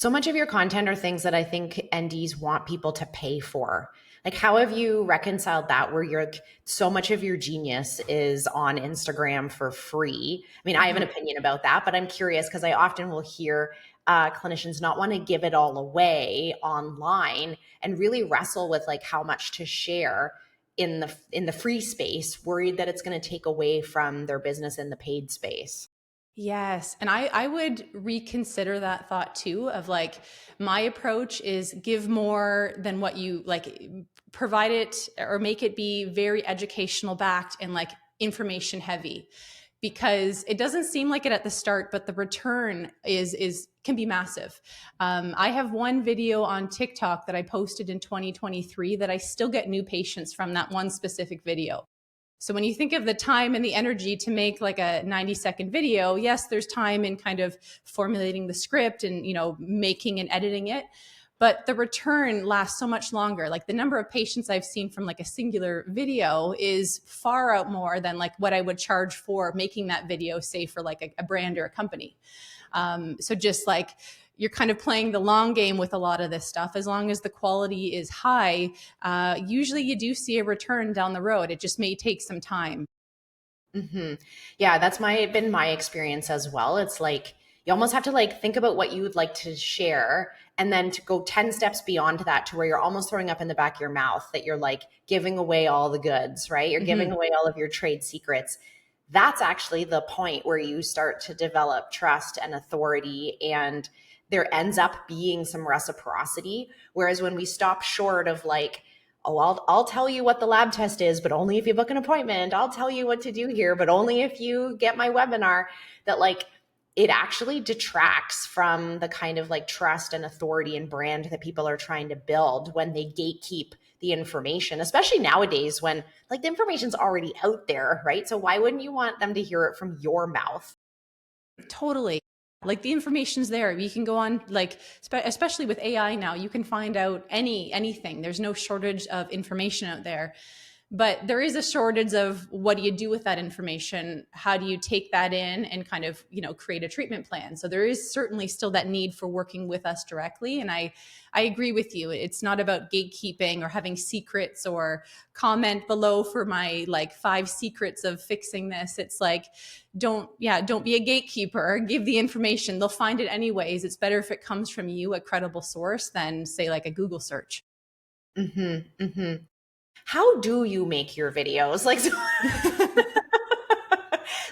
So much of your content are things that I think NDs want people to pay for. Like, how have you reconciled that where you're like, so much of your genius is on Instagram for free? I mean, I have an opinion about that, but I'm curious because I often will hear clinicians not want to give it all away online and really wrestle with like how much to share in the free space, worried that it's going to take away from their business in the paid space. Yes. And I would reconsider that thought too of like, my approach is give more than what you like, provide it or make it be very educational backed and like information heavy, because it doesn't seem like it at the start, but the return is can be massive. I have one video on TikTok that I posted in 2023 that I still get new patients from that one specific video. So when you think of the time and the energy to make like a 90-second video, yes, there's time in kind of formulating the script and, making and editing it, but the return lasts so much longer. Like the number of patients I've seen from like a singular video is far out more than like what I would charge for making that video, say for like a brand or a company. So just like you're kind of playing the long game with a lot of this stuff. As long as the quality is high, usually you do see a return down the road. It just may take some time. Hmm. Yeah, that's been my experience as well. It's like you almost have to like think about what you would like to share and then to go 10 steps beyond that to where you're almost throwing up in the back of your mouth that you're like giving away all the goods, right? You're giving away all of your trade secrets. That's actually the point where you start to develop trust and authority, and there ends up being some reciprocity. Whereas when we stop short of like, oh, I'll tell you what the lab test is, but only if you book an appointment. I'll tell you what to do here, but only if you get my webinar, that like it actually detracts from the kind of like trust and authority and brand that people are trying to build when they gatekeep the information, especially nowadays when like the information's already out there, right? So why wouldn't you want them to hear it from your mouth? Totally. Like the information's there. You can go on like, especially with AI now, you can find out anything. There's no shortage of information out there. But there is a shortage of what do you do with that information? How do you take that in and kind of, create a treatment plan? So there is certainly still that need for working with us directly. And I agree with you. It's not about gatekeeping or having secrets or comment below for my like 5 secrets of fixing this. It's like, don't be a gatekeeper. Give the information. They'll find it anyways. It's better if it comes from you, a credible source, than say like a Google search. Mm-hmm, mm-hmm. How do you make your videos? Like, so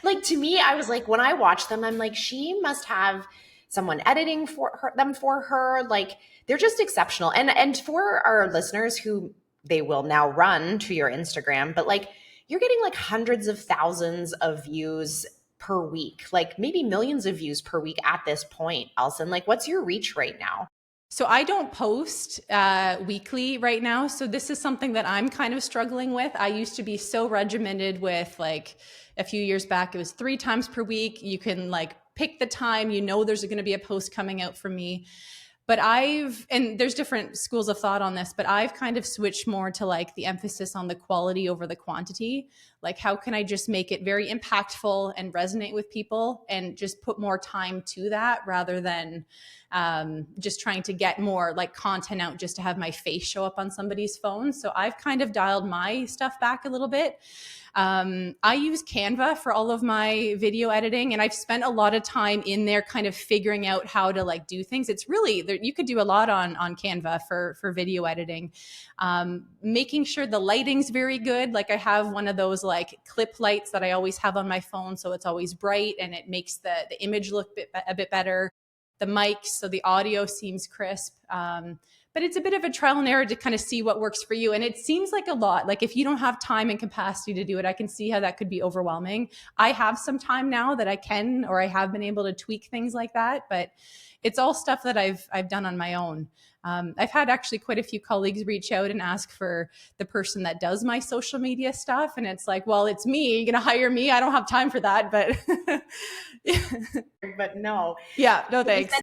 like to me, I was like, when I watch them, I'm like, she must have someone editing for her. Like they're just exceptional. And for our listeners who they will now run to your Instagram, but like you're getting like hundreds of thousands of views per week, like maybe millions of views per week at this point, Alison. Like what's your reach right now? So I don't post weekly right now. So this is something that I'm kind of struggling with. I used to be so regimented with like a few years back, it was 3 times per week. You can like pick the time, there's going to be a post coming out from me. But and there's different schools of thought on this, but I've kind of switched more to like the emphasis on the quality over the quantity. Like, how can I just make it very impactful and resonate with people and just put more time to that rather than just trying to get more like content out just to have my face show up on somebody's phone. So I've kind of dialed my stuff back a little bit. I use Canva for all of my video editing, and I've spent a lot of time in there kind of figuring out how to like do things. It's really, you could do a lot on Canva for video editing. Making sure the lighting's very good. Like I have one of those like clip lights that I always have on my phone. So it's always bright and it makes the image look a bit better. The mics, so the audio seems crisp. But it's a bit of a trial and error to kind of see what works for you. And it seems like a lot. Like if you don't have time and capacity to do it, I can see how that could be overwhelming. I have some time now that I can, or I have been able to tweak things like that, but it's all stuff that I've done on my own. I've had actually quite a few colleagues reach out and ask for the person that does my social media stuff. And it's like, well, it's me. You're going to hire me. I don't have time for that, but But no. Yeah, no thanks.